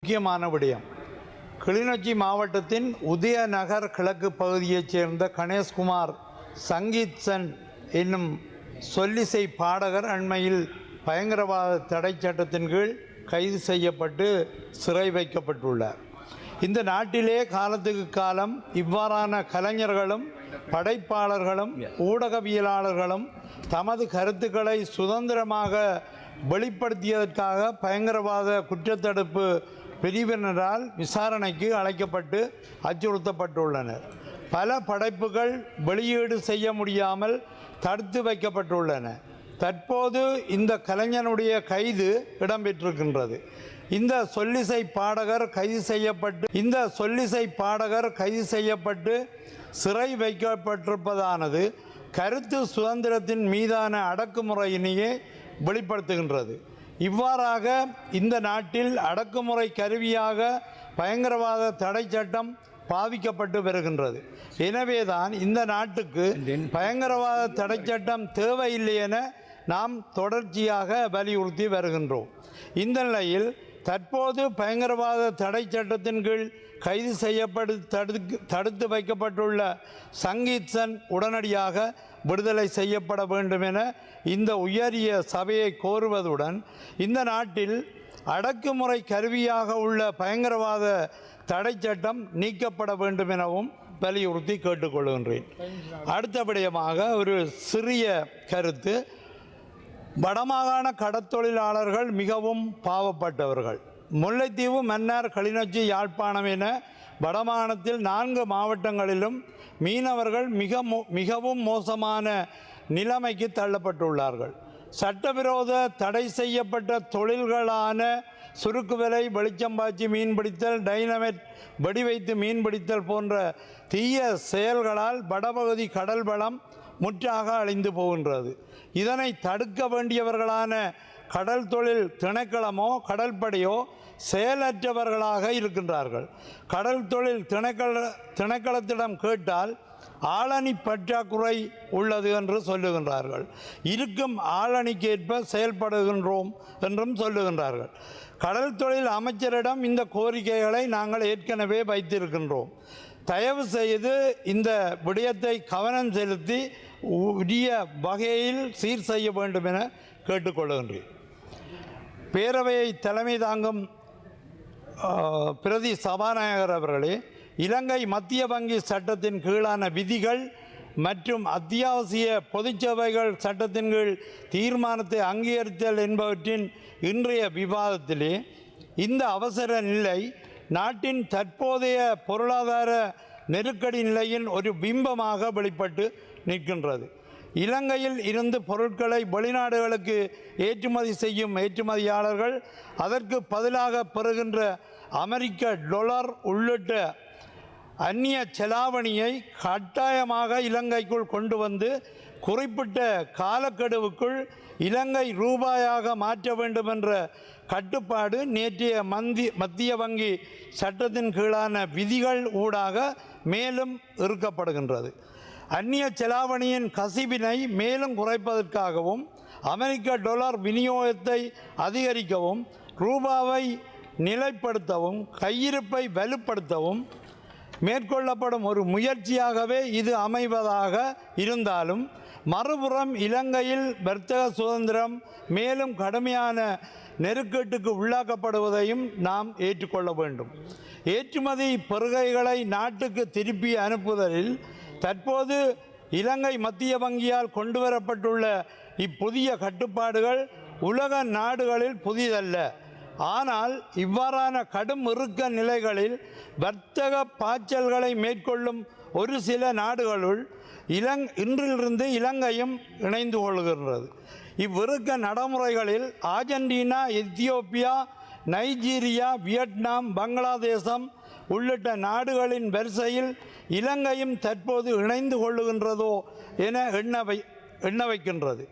முக்கியமான விடயம். கிளிநொச்சி மாவட்டத்தின் உதயநகர் கிழக்கு பகுதியைச் சேர்ந்த கணேஷ்குமார் சங்கீத்சன் என்னும் சொல்லிசை பாடகர் அண்மையில் பயங்கரவாத தடை சட்டத்தின் கீழ் கைது செய்யப்பட்டு சிறை வைக்கப்பட்டுள்ளார். இந்த நாட்டிலே காலத்துக்கு காலம் இவ்வாறான கலைஞர்களும் படைப்பாளர்களும் ஊடகவியலாளர்களும் தமது கருத்துக்களை சுதந்திரமாக வெளிப்படுத்தியதற்காக பயங்கரவாத குற்றத்தடுப்பு பிரிவினரால் விசாரணைக்கு அழைக்கப்பட்டு அச்சுறுத்தப்பட்டுள்ளனர். பல படைப்புகள் வெளியீடு செய்ய முடியாமல் தடுத்து வைக்கப்பட்டுள்ளன. தற்போது இந்த கலைஞனுடைய கைது இடம்பெற்றிருக்கின்றது. இந்த சொல்லிசை பாடகர் கைது செய்யப்பட்டு சிறை வைக்கப்பட்டிருப்பதானது கருத்து சுதந்திரத்தின் மீதான அடக்குமுறையினையே வெளிப்படுத்துகின்றது. இவ்வாறாக இந்த நாட்டில் அடக்குமுறை கருவியாக பயங்கரவாத தடை சட்டம் பாவிக்கப்பட்டு வருகின்றது. எனவேதான் இந்த நாட்டுக்கு பயங்கரவாத தடை சட்டம் தேவையில்லை என நாம் தொடர்ச்சியாக வலியுறுத்தி வருகின்றோம். இந்த நிலையில் தற்போது பயங்கரவாத தடை சட்டத்தின் கீழ் கைது தடுத்து வைக்கப்பட்டுள்ள சங்கீத்சன் உடனடியாக விடுதலை செய்யப்பட வேண்டும் என இந்த உயரிய சபையை கோருவதுடன் இந்த நாட்டில் அடக்குமுறை கருவியாக உள்ள பயங்கரவாத தடை சட்டம் நீக்கப்பட வேண்டும் எனவும் வலியுறுத்தி கேட்டுக்கொள்கின்றேன். அடுத்தபடியாக ஒரு சிறிய கருத்து. வடமாகாண கடற்தொழிலாளர்கள் மிகவும் பாவப்பட்டவர்கள். முல்லைத்தீவு, மன்னார், கிளிநொச்சி, யாழ்ப்பாணம் என வடமாகாணத்தில் 4 மாவட்டங்களிலும் மீனவர்கள் மிகவும் மோசமான நிலைமைக்கு தள்ளப்பட்டுள்ளார்கள். சட்டவிரோத தடை செய்யப்பட்ட தொழில்களான சுருக்கு வலை, வெளிச்சம்பாய்ச்சி மீன்பிடித்தல், டைனமைட் வெடிவைத்து மீன்பிடித்தல் போன்ற தீய செயல்களால் வடபகுதி கடல் வளம் முற்றாக அழிந்து போகின்றது. இதனை தடுக்க வேண்டியவர்களான கடல் தொழில் திணைக்களமோ கடற்படையோ செயலற்றவர்களாக இருக்கின்றார்கள். கடல் தொழில் திணைக்களத்திடம் கேட்டால் ஆளணி பற்றாக்குறை உள்ளது என்று சொல்லுகின்றார்கள். இருக்கும் ஆளணிக்கேற்ப செயல்படுகின்றோம் என்றும் சொல்லுகின்றார்கள். கடல் தொழில் அமைச்சரிடம் இந்த கோரிக்கைகளை நாங்கள் ஏற்கனவே வைத்திருக்கின்றோம். தயவு செய்து இந்த விடயத்தை கவனம் செலுத்தி உரிய வகையில் சீர் செய்ய வேண்டும் என கேட்டுக்கொள்கின்றேன். பேரவையை தலைமை தாங்கும் பிரதி சபாநாயகர் அவர்களே, இலங்கை மத்திய வங்கி சட்டத்தின் கீழான விதிகள் மற்றும் அத்தியாவசிய பொதுச்சேவைகள் சட்டத்தின் கீழ் தீர்மானத்தை அங்கீகரித்தல் என்பவற்றின் இன்றைய விவாதத்திலே இந்த அவசர நிலை நாட்டின் தற்போதைய பொருளாதார நெருக்கடி நிலையின் ஒரு பிம்பமாக வெளிப்பட்டு நிற்கின்றது. இலங்கையில் இருந்து பொருட்களை வெளிநாடுகளுக்கு ஏற்றுமதி செய்யும் ஏற்றுமதியாளர்கள் அதற்கு பதிலாக பெறுகின்ற அமெரிக்க டாலர் உள்ளிட்ட அந்நிய செலாவணியை கட்டாயமாக இலங்கைக்குள் கொண்டு வந்து குறிப்பிட்ட காலக்கெடுவுக்குள் இலங்கை ரூபாயாக மாற்ற வேண்டும் என்ற கட்டுப்பாடு நேற்றைய மத்திய வங்கி சட்டத்தின் கீழான விதிகள் ஊடாக மேலும் இருக்கப்படுகின்றது. அந்நிய செலாவணியின் கசிவினை மேலும் குறைப்பதற்காகவும் அமெரிக்க டாலர் விநியோகத்தை அதிகரிக்கவும் ரூபாவை நிலைப்படுத்தவும் கையிருப்பை வலுப்படுத்தவும் மேற்கொள்ளப்படும் ஒரு முயற்சியாகவே இது அமைவதாக இருந்தாலும் மறுபுறம் இலங்கையில் வர்த்தக சுதந்திரம் மேலும் கடுமையான நெருக்கட்டுக்கு உள்ளாக்கப்படுவதையும் நாம் ஏற்றுக்கொள்ள வேண்டும். ஏற்றுமதி பெறுகைகளை நாட்டுக்கு திருப்பி அனுப்புதலில் தற்போது இலங்கை மத்திய வங்கியால் கொண்டுவரப்பட்டுள்ள இப்புதிய கட்டுப்பாடுகள் உலக நாடுகளில் புதிதல்ல. ஆனால் இவ்வாறான கடும் இறுக்க நிலைகளில் வர்த்தக பாய்ச்சல்களை மேற்கொள்ளும் ஒரு சில நாடுகளுள் இன்றிலிருந்து இலங்கையும் இணைந்து கொள்கின்றது. இவ்விறுக்க நடைமுறைகளில் ஆர்ஜென்டினா, எத்தியோப்பியா, நைஜீரியா, வியட்நாம், பங்களாதேசம் உள்ளிட்ட நாடுகளின் வரிசையில் இலங்கையும் தற்போது இணைந்து கொள்ளுகின்றதோ என எண்ண வைக்கின்றது.